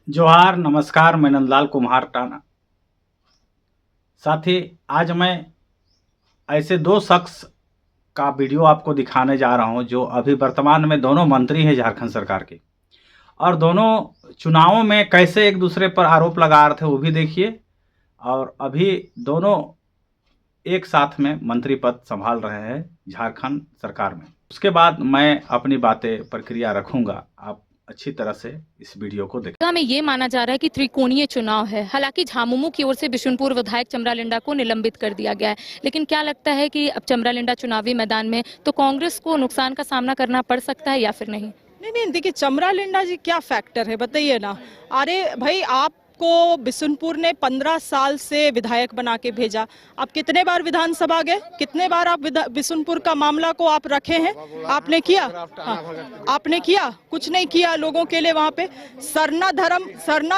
जोहार नमस्कार, मैं नंदलाल कुम्हार टाना। साथी, आज मैं ऐसे दो शख्स का वीडियो आपको दिखाने जा रहा हूं जो अभी वर्तमान में दोनों मंत्री हैं झारखंड सरकार के, और दोनों चुनावों में कैसे एक दूसरे पर आरोप लगा रहे थे वो भी देखिए। और अभी दोनों एक साथ में मंत्री पद संभाल रहे हैं झारखंड सरकार में। उसके बाद मैं अपनी बातें प्रक्रिया रखूंगा, आप अच्छी तरह से इस वीडियो को देखें। में ये माना जा रहा है कि त्रिकोणीय चुनाव है। हालांकि झामुमो की ओर से बिशुनपुर विधायक चमरालिंडा को निलंबित कर दिया गया है, लेकिन क्या लगता है कि अब चमरालिंडा चुनावी मैदान में तो कांग्रेस को नुकसान का सामना करना पड़ सकता है या फिर नहीं? नहीं, देखिए चमरालिंडा जी क्या फैक्टर है बताइए ना। अरे भाई, आपको बिशुनपुर ने 15 साल से विधायक बना के भेजा। आप कितने बार विधानसभा गए, कितने बार आप बिशुनपुर का मामला को आप रखे हैं? आपने किया? हाँ, आपने किया? कुछ नहीं किया लोगों के लिए। वहां पे सरना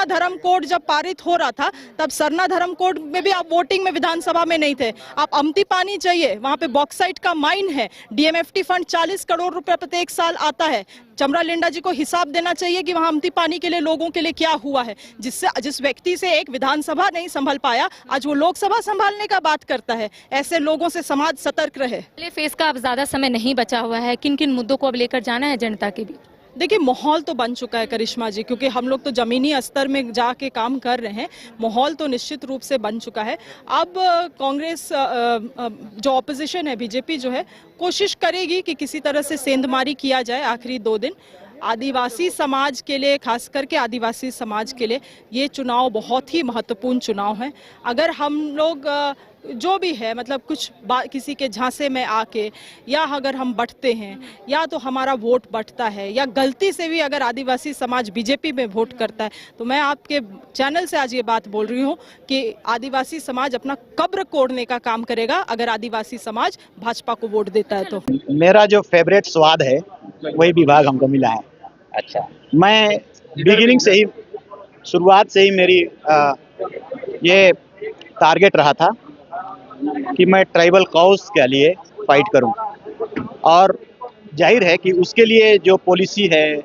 धर्म कोड जब पारित हो रहा था, तब सरना धर्म कोड में भी आप वोटिंग में विधानसभा में नहीं थे। आप अमती पानी चाहिए, वहां पे बॉक्साइट का माइन है, डीएमएफटी फंड 40 करोड़ रुपए प्रत्येक साल आता है। चमरालिंडा जी को हिसाब देना चाहिए कि वहां अमती पानी के लिए लोगों के लिए क्या हुआ है। जिस व्यक्ति से एक विधानसभा नहीं संभाल पाया, आज वो लोकसभा संभालने का बात करता है। ऐसे लोगों से समाज सतर्क रहे। फेस का अब ज्यादा समय नहीं बचा हुआ है, किन किन मुद्दों को अब लेकर जाना है जनता के बीच? देखिए, माहौल तो बन चुका है करिश्मा जी, क्योंकि हम लोग तो जमीनी स्तर में जाके काम कर रहे हैं। माहौल तो निश्चित रूप से बन चुका है। अब कांग्रेस जो ऑपोजिशन है, बीजेपी जो है, कोशिश करेगी कि किसी तरह से सेंधमारी किया जाए आखिरी 2 दिन। आदिवासी समाज के लिए, खास करके आदिवासी समाज के लिए ये चुनाव बहुत ही महत्वपूर्ण चुनाव है। अगर हम लोग जो भी है, मतलब किसी के झांसे में आके, या अगर हम बंटते हैं, या तो हमारा वोट बंटता है, या गलती से भी अगर आदिवासी समाज बीजेपी में वोट करता है, तो मैं आपके चैनल से आज ये बात बोल रही हूँ कि आदिवासी समाज अपना कब्र कोड़ने का काम करेगा अगर आदिवासी समाज भाजपा को वोट देता है तो। मेरा जो फेवरेट स्वाद है वही विभाग हमको मिला है। अच्छा, मैं बिगिनिंग से ही, शुरुआत से ही मेरी ये टारगेट रहा था कि मैं ट्राइबल कॉज के लिए फाइट करूं, और जाहिर है कि उसके लिए जो पॉलिसी है,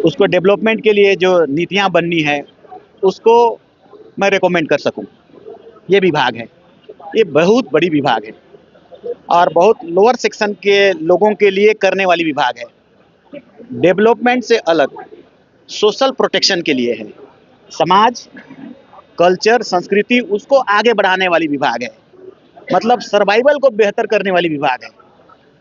उसको डेवलपमेंट के लिए जो नीतियां बननी है, उसको मैं रेकमेंड कर सकूं। ये विभाग है, ये बहुत बड़ी विभाग है और बहुत लोअर सेक्शन के लोगों के लिए करने वाली विभाग है। डेवलपमेंट से अलग सोशल प्रोटेक्शन के लिए है। समाज, कल्चर, संस्कृति, उसको आगे बढ़ाने वाली विभाग है। मतलब सर्वाइवल को बेहतर करने वाली विभाग है।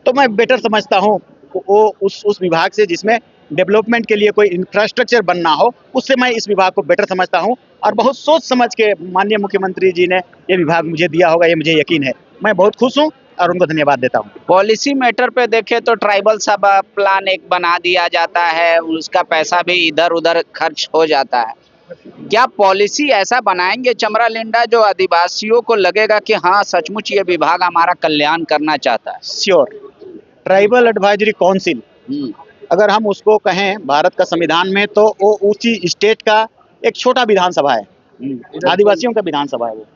तो मैं बेटर समझता हूँ वो उस विभाग से जिसमें डेवलपमेंट के लिए कोई इंफ्रास्ट्रक्चर बनना हो, उससे मैं इस विभाग को बेटर समझता हूँ। और बहुत सोच समझ के माननीय मुख्यमंत्री जी ने ये विभाग मुझे दिया होगा, ये मुझे यकीन है। मैं बहुत खुश हूँ और उनको धन्यवाद देता हूँ। पॉलिसी मैटर पे देखें तो ट्राइबल सब प्लान एक बना दिया जाता है, उसका पैसा भी इधर उधर खर्च हो जाता है। क्या पॉलिसी ऐसा बनाएंगे चमरालिंडा जो आदिवासियों को लगेगा कि हाँ सचमुच ये विभाग हमारा कल्याण करना चाहता है? श्योर। ट्राइबल एडवाइजरी काउंसिल, अगर हम उसको कहें भारत का संविधान में, तो वो ऊंची स्टेट का एक छोटा विधानसभा है, आदिवासियों का विधानसभा है वो।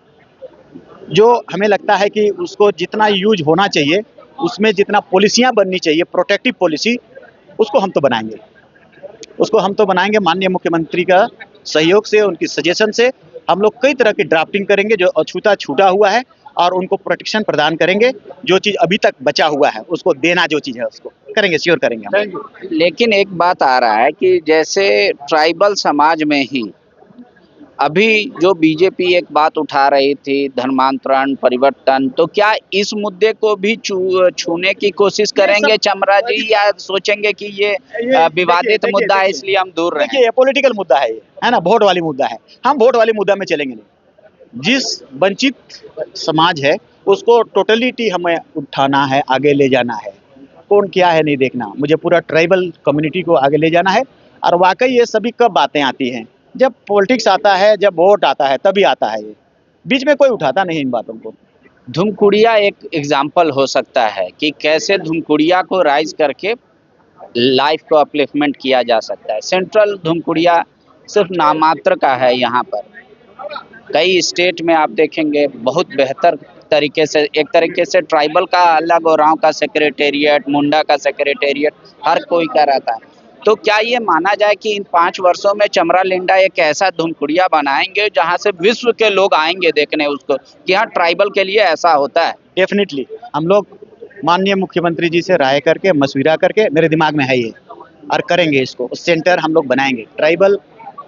जो हमें लगता है कि उसको जितना यूज होना चाहिए, उसमें जितना पॉलिसियां बननी चाहिए, प्रोटेक्टिव पॉलिसी, उसको हम तो बनाएंगे। माननीय मुख्यमंत्री का सहयोग से, उनकी सजेशन से हम लोग कई तरह की ड्राफ्टिंग करेंगे जो अछूता छूटा हुआ है, और उनको प्रोटेक्शन प्रदान करेंगे। जो चीज़ अभी तक बचा हुआ है उसको देना, जो चीज़ है उसको करेंगे, श्योर करेंगे हम। लेकिन एक बात आ रहा है कि जैसे ट्राइबल समाज में ही अभी जो बीजेपी एक बात उठा रही थी, धर्मांतरण, परिवर्तन, तो क्या इस मुद्दे को भी छूने की कोशिश करेंगे चमरा जी, या सोचेंगे कि ये विवादित मुद्दा है इसलिए हम दूर रहें? देखिए, ये पॉलिटिकल मुद्दा है ना, वोट वाली मुद्दा है। हम वोट वाली मुद्दा में चलेंगे नहीं। जिस वंचित समाज है उसको टोटलिटी हमें उठाना है, आगे ले जाना है। कौन क्या है नहीं देखना, मुझे पूरा ट्राइबल कम्युनिटी को आगे ले जाना है। और वाकई ये सभी कब बातें आती हैं, जब पॉलिटिक्स आता है, जब वोट आता है, तभी आता है। ये बीच में कोई उठाता नहीं इन बातों को। धुमकुड़िया एक एग्जाम्पल हो सकता है कि कैसे धुमकुड़िया को राइज करके लाइफ को अपलिफ्टमेंट किया जा सकता है। सेंट्रल धुमकुड़िया सिर्फ नामात्र का है। यहाँ पर कई स्टेट में आप देखेंगे बहुत बेहतर तरीके से, एक तरीके से ट्राइबल का अलग और गाँव का सेक्रेटेरिएट, मुंडा का सेक्रेटेरिएट, हर कोई का रहता है। तो क्या ये माना जाए कि इन 5 वर्षों में चमरालिंडा एक ऐसा धुनकुड़िया बनाएंगे जहां से विश्व के लोग आएंगे देखने उसको कि हाँ ट्राइबल के लिए ऐसा होता है? डेफिनेटली हम लोग माननीय मुख्यमंत्री जी से राय करके मशविरा करके, मेरे दिमाग में है ये, और करेंगे इसको सेंटर हम लोग बनाएंगे। ट्राइबल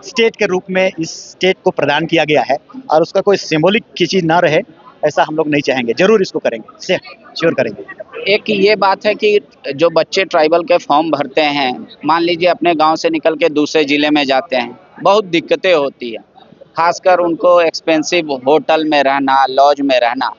स्टेट के रूप में इस स्टेट को प्रदान किया गया है और उसका कोई सिंबॉलिक की चीज ना रहे, ऐसा हम लोग नहीं चाहेंगे। जरूर इसको करेंगे, श्योर करेंगे। एक ये बात है कि जो बच्चे ट्राइबल के फॉर्म भरते हैं, मान लीजिए अपने गांव से निकल के दूसरे जिले में जाते हैं, बहुत दिक्कतें होती है, खासकर उनको एक्सपेंसिव होटल में रहना, लॉज में रहना।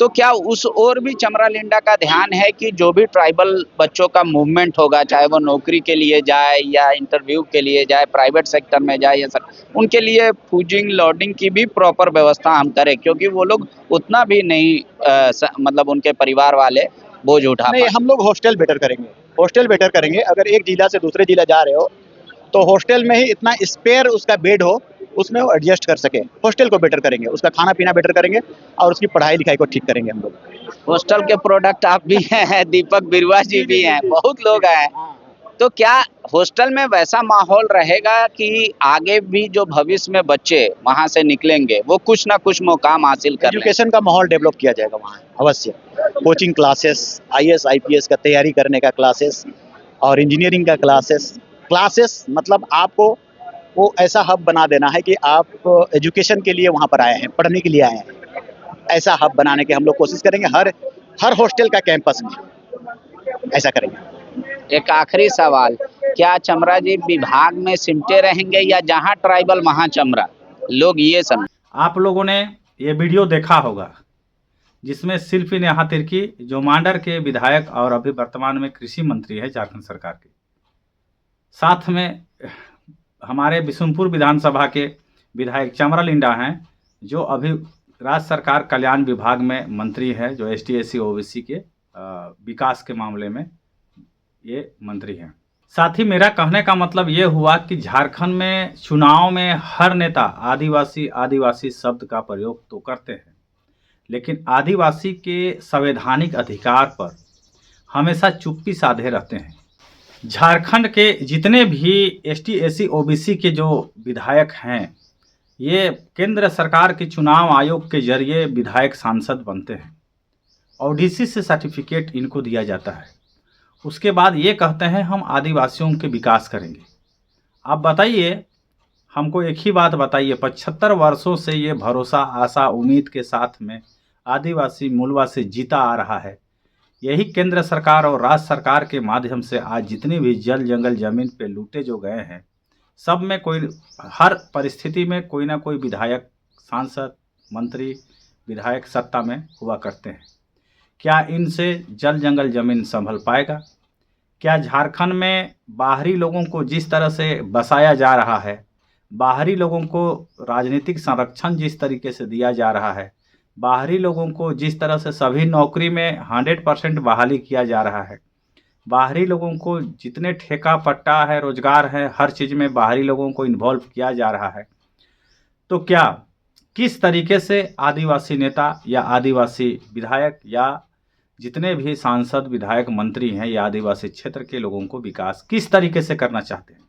तो क्या उस ओर भी चमरालिंडा का ध्यान है कि जो भी ट्राइबल बच्चों का मूवमेंट होगा, चाहे वो नौकरी के लिए जाए या इंटरव्यू के लिए जाए, प्राइवेट सेक्टर में जाए या उनके लिए फूडिंग लॉजिंग की भी प्रॉपर व्यवस्था हम करें, क्योंकि वो लोग उतना भी नहीं मतलब उनके परिवार वाले बोझ उठा नहीं, पाए। हम लोग हॉस्टल बेटर करेंगे, हॉस्टल बेटर करेंगे। अगर एक जिला से दूसरे जिला जा रहे हो तो हॉस्टल में ही इतना स्पेयर उसका बेड हो, उसमें वो एडजस्ट कर सके। हॉस्टल को बेटर करेंगे, उसका खाना पीना बेटर करेंगे और उसकी पढ़ाई लिखाई को ठीक करेंगे हम लोग। हॉस्टल के प्रोडक्ट आप भी हैं, दीपक बिरुआ जी भी हैं, बहुत लोग हैं। तो क्या हॉस्टल में वैसा माहौल रहेगा कि आगे भी जो भविष्य में बच्चे वहां से निकलेंगे वो कुछ ना कुछ मुकाम हासिल कर लें? एजुकेशन का माहौल डेवलप किया जाएगा वहाँ, अवश्य। कोचिंग क्लासेस, IAS IPS का तैयारी करने का क्लासेस और इंजीनियरिंग का क्लासेस मतलब आपको वो ऐसा हब बना देना है कि आप एजुकेशन के लिए वहाँ पर आए हैं, पढ़ने के लिए आए हैं। ऐसा हब बनाने की हम लोग कोशिश करेंगे, हर हॉस्टल का कैंपस में ऐसा करेंगे। एक आखिरी सवाल, क्या चमरा जी विभाग में सिमटे रहेंगे या जहां ट्राइबल वहां चमरा? लोग ये समझ। आप लोगों ने ये वीडियो देखा होगा जिसमें शिल्पी नेहा तिर्की जो मांडर के विधायक और अभी वर्तमान में कृषि मंत्री है झारखंड सरकार के, साथ में हमारे बिशुनपुर विधानसभा के विधायक चमरालिंडा हैं जो अभी राज्य सरकार कल्याण विभाग में मंत्री है, जो ST SC OBC के विकास के मामले में ये मंत्री हैं। साथ ही मेरा कहने का मतलब ये हुआ कि झारखंड में चुनाव में हर नेता आदिवासी शब्द का प्रयोग तो करते हैं, लेकिन आदिवासी के संवैधानिक अधिकार पर हमेशा चुप्पी साधे रहते हैं। झारखंड के जितने भी ST SC OBC के जो विधायक हैं, ये केंद्र सरकार के चुनाव आयोग के जरिए विधायक सांसद बनते हैं और ODC से सर्टिफिकेट इनको दिया जाता है। उसके बाद ये कहते हैं हम आदिवासियों के विकास करेंगे। आप बताइए, हमको एक ही बात बताइए, 75 वर्षों से ये भरोसा, आशा, उम्मीद के साथ में आदिवासी मूलवा से जीता आ रहा है। यही केंद्र सरकार और राज्य सरकार के माध्यम से आज जितने भी जल जंगल जमीन पे लूटे जो गए हैं, सब में कोई हर परिस्थिति में कोई ना कोई विधायक, सांसद, मंत्री, विधायक सत्ता में हुआ करते हैं। क्या इनसे जल जंगल जमीन संभल पाएगा? क्या झारखंड में बाहरी लोगों को जिस तरह से बसाया जा रहा है, बाहरी लोगों को राजनीतिक संरक्षण जिस तरीके से दिया जा रहा है, बाहरी लोगों को जिस तरह से सभी नौकरी में 100% बहाली किया जा रहा है, बाहरी लोगों को जितने ठेका पट्टा है, रोजगार है, हर चीज़ में बाहरी लोगों को इन्वॉल्व किया जा रहा है, तो क्या किस तरीके से आदिवासी नेता या आदिवासी विधायक या जितने भी सांसद, विधायक, मंत्री हैं या आदिवासी क्षेत्र के लोगों को विकास किस तरीके से करना चाहते हैं?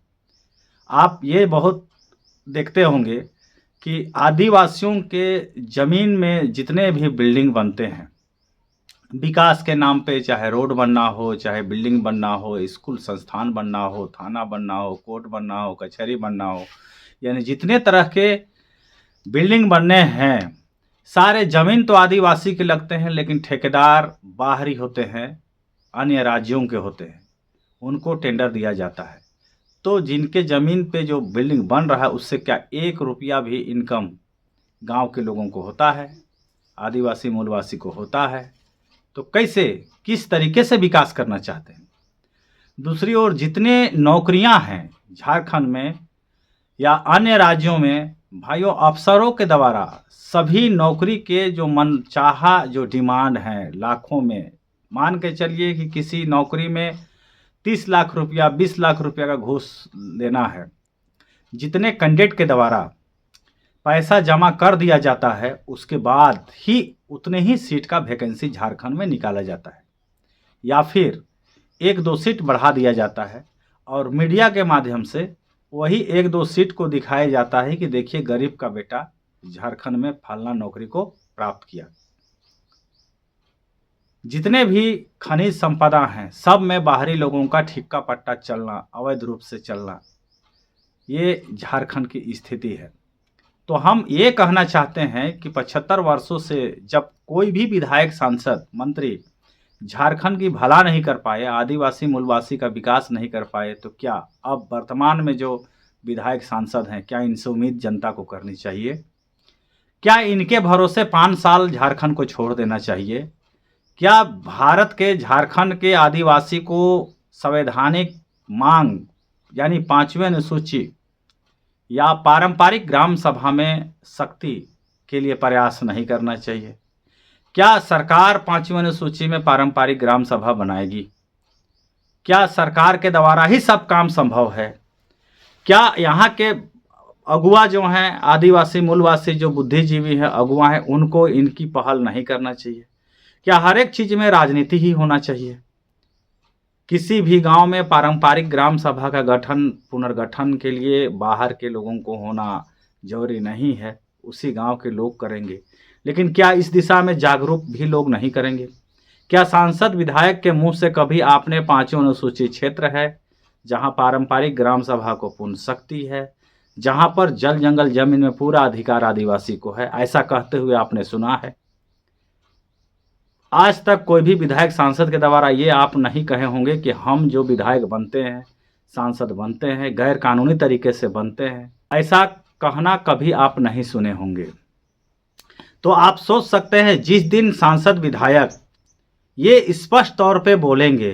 आप ये बहुत देखते होंगे कि आदिवासियों के ज़मीन में जितने भी बिल्डिंग बनते हैं विकास के नाम पे, चाहे रोड बनना हो, चाहे बिल्डिंग बनना हो, स्कूल संस्थान बनना हो, थाना बनना हो, कोर्ट बनना हो, कचहरी बनना हो, यानी जितने तरह के बिल्डिंग बनने हैं, सारे ज़मीन तो आदिवासी के लगते हैं, लेकिन ठेकेदार बाहरी होते हैं, अन्य राज्यों के होते हैं, उनको टेंडर दिया जाता है। तो जिनके ज़मीन पे जो बिल्डिंग बन रहा है उससे क्या 1 रुपया भी इनकम गांव के लोगों को होता है, आदिवासी मूलवासी को होता है? तो कैसे, किस तरीके से विकास करना चाहते हैं? दूसरी ओर जितने नौकरियां हैं झारखंड में या अन्य राज्यों में, भाइयों, अफसरों के द्वारा सभी नौकरी के जो मनचाहा जो डिमांड है लाखों में, मान के चलिए कि किसी नौकरी में 30 लाख रुपया, 20 लाख रुपया का घूस लेना है, जितने कैंडिडेट के द्वारा पैसा जमा कर दिया जाता है उसके बाद ही उतने ही सीट का वैकेंसी झारखंड में निकाला जाता है, या फिर 1-2 सीट बढ़ा दिया जाता है और मीडिया के माध्यम से वही 1-2 सीट को दिखाया जाता है कि देखिए गरीब का बेटा झारखंड में फलाना नौकरी को प्राप्त किया। जितने भी खनिज संपदा हैं सब में बाहरी लोगों का ठिक्का पट्टा चलना, अवैध रूप से चलना, ये झारखंड की स्थिति है। तो हम ये कहना चाहते हैं कि 75 वर्षों से जब कोई भी विधायक, सांसद, मंत्री झारखंड की भला नहीं कर पाए, आदिवासी मूलवासी का विकास नहीं कर पाए, तो क्या अब वर्तमान में जो विधायक सांसद हैं क्या इनसे उम्मीद जनता को करनी चाहिए? क्या इनके भरोसे 5 साल झारखंड को छोड़ देना चाहिए? क्या भारत के झारखंड के आदिवासी को संवैधानिक मांग यानी 5वीं अनुसूची या पारंपरिक ग्राम सभा में शक्ति के लिए प्रयास नहीं करना चाहिए? क्या सरकार 5वीं अनुसूची में पारंपरिक ग्राम सभा बनाएगी? क्या सरकार के द्वारा ही सब काम संभव है? क्या यहाँ के अगुआ जो हैं, आदिवासी मूलवासी जो बुद्धिजीवी हैं, अगुआ हैं, उनको इनकी पहल नहीं करना चाहिए? क्या हर एक चीज़ में राजनीति ही होना चाहिए? किसी भी गांव में पारंपरिक ग्राम सभा का गठन, पुनर्गठन के लिए बाहर के लोगों को होना जरूरी नहीं है, उसी गांव के लोग करेंगे। लेकिन क्या इस दिशा में जागरूक भी लोग नहीं करेंगे? क्या सांसद विधायक के मुंह से कभी आपने 5वीं अनुसूची क्षेत्र है जहां पारंपरिक ग्राम सभा को पूर्ण शक्ति है, जहां पर जल जंगल जमीन में पूरा अधिकार आदिवासी को है, ऐसा कहते हुए आपने सुना है? आज तक कोई भी विधायक, सांसद के द्वारा ये आप नहीं कहे होंगे कि हम जो विधायक बनते हैं, सांसद बनते हैं, गैर कानूनी तरीके से बनते हैं, ऐसा कहना कभी आप नहीं सुने होंगे। तो आप सोच सकते हैं जिस दिन सांसद विधायक ये स्पष्ट तौर पे बोलेंगे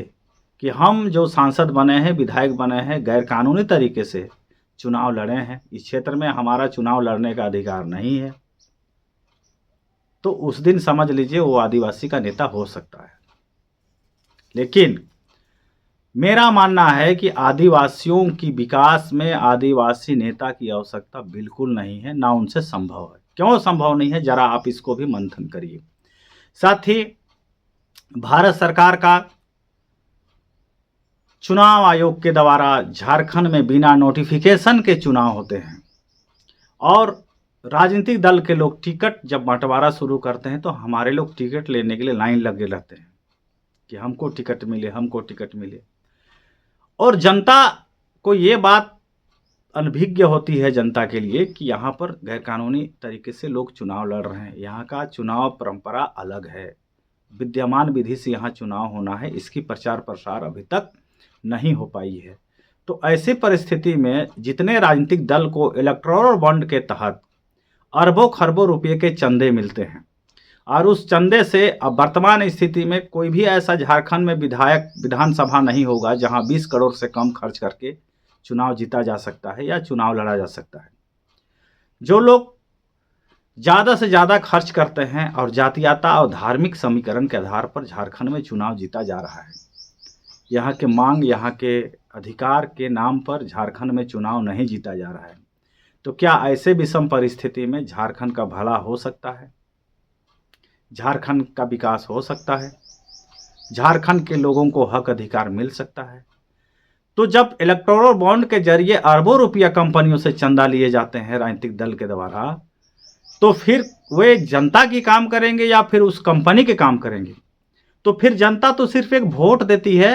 कि हम जो सांसद बने हैं, विधायक बने हैं, गैर कानूनी तरीके से चुनाव लड़े हैं, इस क्षेत्र में हमारा चुनाव लड़ने का अधिकार नहीं है, तो उस दिन समझ लीजिए वो आदिवासी का नेता हो सकता है। लेकिन मेरा मानना है कि आदिवासियों की विकास में आदिवासी नेता की आवश्यकता बिल्कुल नहीं है, ना उनसे संभव है। क्यों संभव नहीं है, जरा आप इसको भी मंथन करिए। साथ ही भारत सरकार का चुनाव आयोग के द्वारा झारखंड में बिना नोटिफिकेशन के चुनाव होते हैं और राजनीतिक दल के लोग टिकट जब बंटवारा शुरू करते हैं तो हमारे लोग टिकट लेने के लिए लाइन लगे रहते हैं कि हमको टिकट मिले, हमको टिकट मिले। और जनता को ये बात अनभिज्ञ होती है जनता के लिए कि यहाँ पर गैरकानूनी तरीके से लोग चुनाव लड़ रहे हैं। यहाँ का चुनाव परंपरा अलग है, विद्यमान विधि से यहाँ चुनाव होना है, इसकी प्रचार प्रसार अभी तक नहीं हो पाई है। तो ऐसी परिस्थिति में जितने राजनीतिक दल को इलेक्टोरल बॉन्ड के तहत अरबों खरबों रुपये के चंदे मिलते हैं और उस चंदे से अब वर्तमान स्थिति में कोई भी ऐसा झारखंड में विधायक, विधानसभा नहीं होगा जहां 20 करोड़ से कम खर्च करके चुनाव जीता जा सकता है या चुनाव लड़ा जा सकता है। जो लोग ज़्यादा से ज़्यादा खर्च करते हैं और जातीयता और धार्मिक समीकरण के आधार पर झारखंड में चुनाव जीता जा रहा है। यहाँ के मांग, यहाँ के अधिकार के नाम पर झारखंड में चुनाव नहीं जीता जा रहा है। तो क्या ऐसे विषम परिस्थिति में झारखंड का भला हो सकता है? झारखंड का विकास हो सकता है? झारखंड के लोगों को हक अधिकार मिल सकता है? तो जब इलेक्टोरल बॉन्ड के जरिए अरबों रुपया कंपनियों से चंदा लिए जाते हैं राजनीतिक दल के द्वारा, तो फिर वे जनता की काम करेंगे या फिर उस कंपनी के काम करेंगे? तो फिर जनता तो सिर्फ एक वोट देती है,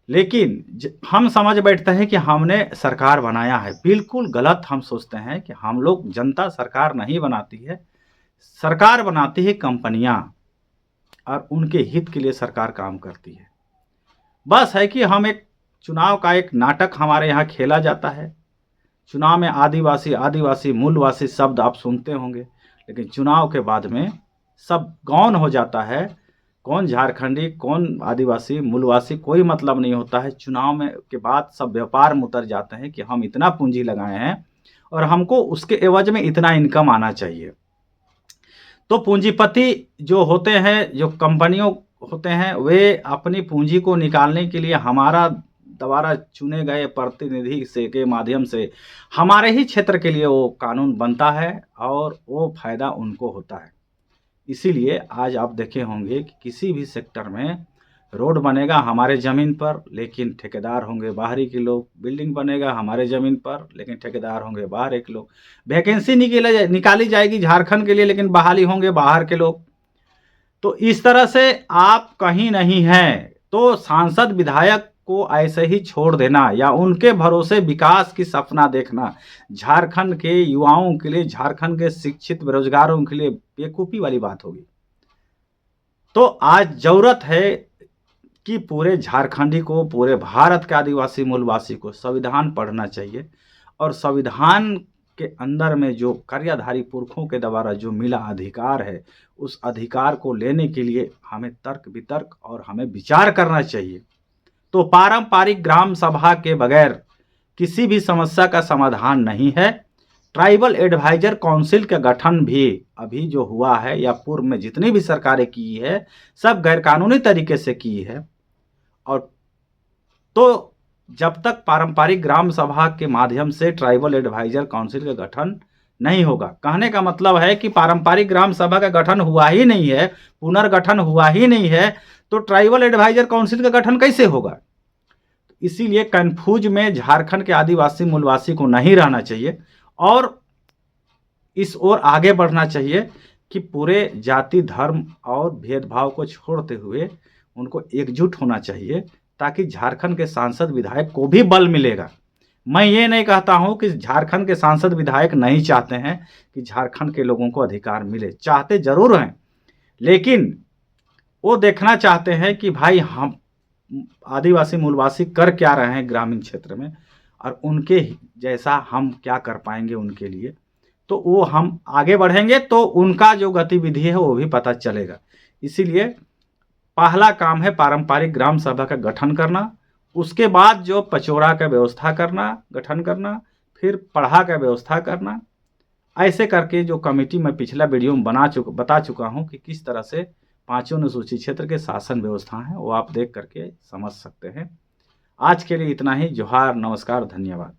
लेकिन हम समझ बैठते हैं कि हमने सरकार बनाया है। बिल्कुल गलत हम सोचते हैं कि हम लोग, जनता सरकार नहीं बनाती है, सरकार बनाती है कंपनियां और उनके हित के लिए सरकार काम करती है। बस है कि हम एक चुनाव का एक नाटक हमारे यहाँ खेला जाता है। चुनाव में आदिवासी, आदिवासी मूलवासी शब्द आप सुनते होंगे, लेकिन चुनाव के बाद में सब गौन हो जाता है। कौन झारखंडी, कौन आदिवासी, मूलवासी, कोई मतलब नहीं होता है। चुनाव में के बाद सब व्यापार में उतर जाते हैं कि हम इतना पूंजी लगाए हैं और हमको उसके एवज में इतना इनकम आना चाहिए। तो पूंजीपति जो होते हैं, जो कंपनियों होते हैं, वे अपनी पूंजी को निकालने के लिए हमारा द्वारा चुने गए प्रतिनिधि से के माध्यम से हमारे ही क्षेत्र के लिए वो कानून बनता है और वो फायदा उनको होता है। इसीलिए आज आप देखे होंगे कि किसी भी सेक्टर में रोड बनेगा हमारे ज़मीन पर, लेकिन ठेकेदार होंगे बाहरी के लोग। बिल्डिंग बनेगा हमारे ज़मीन पर, लेकिन ठेकेदार होंगे बाहर के लोग। वैकेंसी निकाली जाएगी झारखंड के लिए, लेकिन बहाली होंगे बाहर के लोग। तो इस तरह से आप कहीं नहीं हैं, तो सांसद विधायक को ऐसे ही छोड़ देना या उनके भरोसे विकास की सपना देखना झारखंड के युवाओं के लिए, झारखंड के शिक्षित बेरोजगारों के लिए बेवकूफ़ी वाली बात होगी। तो आज ज़रूरत है कि पूरे झारखंडी को, पूरे भारत के आदिवासी मूलवासी को संविधान पढ़ना चाहिए और संविधान के अंदर में जो कार्यधारी पुरखों के द्वारा जो मिला अधिकार है, उस अधिकार को लेने के लिए हमें तर्क वितर्क और हमें विचार करना चाहिए। तो पारंपरिक ग्राम सभा के बगैर किसी भी समस्या का समाधान नहीं है। ट्राइबल एडवाइजर काउंसिल का गठन भी अभी जो हुआ है या पूर्व में जितनी भी सरकारें की है, सब गैरकानूनी तरीके से की है। और तो जब तक पारंपरिक ग्राम सभा के माध्यम से ट्राइबल एडवाइजर काउंसिल का गठन नहीं होगा, कहने का मतलब है कि पारंपरिक ग्राम सभा का गठन हुआ ही नहीं है, पुनर्गठन हुआ ही नहीं है, तो ट्राइबल एडवाइजर काउंसिल का गठन कैसे होगा? इसीलिए कन्फ्यूज में झारखंड के आदिवासी मूलवासी को नहीं रहना चाहिए और इस ओर आगे बढ़ना चाहिए कि पूरे जाति धर्म और भेदभाव को छोड़ते हुए उनको एकजुट होना चाहिए, ताकि झारखंड के सांसद विधायक को भी बल मिलेगा। मैं ये नहीं कहता हूँ कि झारखंड के सांसद विधायक नहीं चाहते हैं कि झारखंड के लोगों को अधिकार मिले, चाहते जरूर हैं, लेकिन वो देखना चाहते हैं कि भाई हम आदिवासी मूलवासी कर क्या रहे हैं ग्रामीण क्षेत्र में और उनके जैसा हम क्या कर पाएंगे उनके लिए। तो वो हम आगे बढ़ेंगे तो उनका जो गतिविधि है वो भी पता चलेगा। इसीलिए पहला काम है पारंपरिक ग्राम सभा का गठन करना, उसके बाद जो पचौड़ा का व्यवस्था करना, गठन करना, फिर पढ़ा का व्यवस्था करना। ऐसे करके जो कमेटी मैं पिछला वीडियो में बता चुका हूँ कि किस तरह से पांचों अनुसूचित क्षेत्र के शासन व्यवस्था है, वो आप देख करके समझ सकते हैं। आज के लिए इतना ही। जोहार, नमस्कार, धन्यवाद।